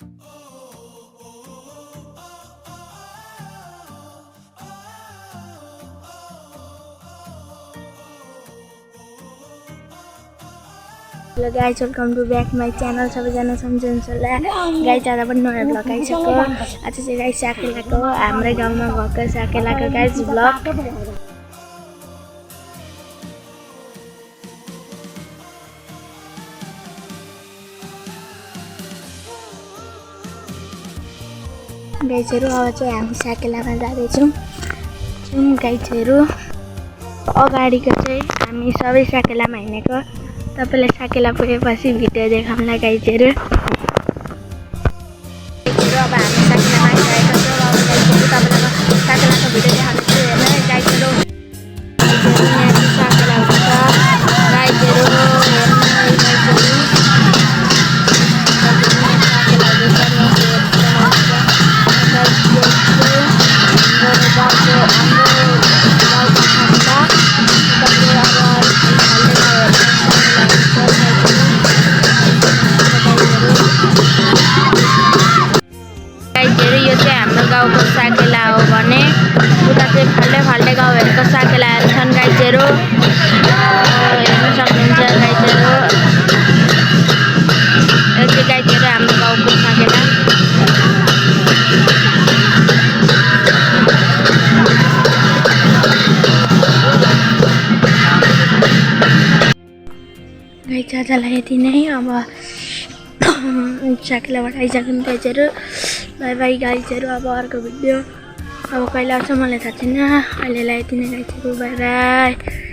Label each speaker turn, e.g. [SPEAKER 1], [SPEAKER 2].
[SPEAKER 1] Hello guys, welcome to back my channel. सबैजना सम्झनुहुन्छ होला guys, आज पनि नयाँ भ्लग आइसक्यो। आज चाहिँ गाइस साकेलाको हाम्रै गाउँमा भएको साकेलाको गाइस भ्लग। गाइसहरु अब चाहिँ हामी साकेलामा जाँदैछौँ। गाइसहरु अगाडिको चाहिँ हामी सबै साकेलामा हिँडेको। तपाईलाई साकेला पुगेपछि भिडियो देखाउँला गाइसहरु। अब हामी साकेलामा आइसकेका छौँ। अब गाइसहरु तपाईलाई साकेलाको भिडियो देखाउँछु हेर्नु है गाइसहरु। यहाँ साकेला हुन्छ गाइसहरु, यो चाहिँ हाम्रो गाउँको साकेला हो भने उता चाहिँ फाल्टे गाउँहरूको साकेलाहरू छन् गाइसहरु। हेर्न सक्नुहुन्छ गाइसहरु, यो चाहिँ गाइसहरु हाम्रो गाउँको साकेला। गाइस आजलाई यति नै। अब साकेलाबाट आइसक्यौँ गाइसहरु। By by गाइसहरु। अब अर्को भिडियो अब कहिले आउँछ मलाई थाहा छैन। अहिलेलाई यति नै गाइसहरु, बाई बाई।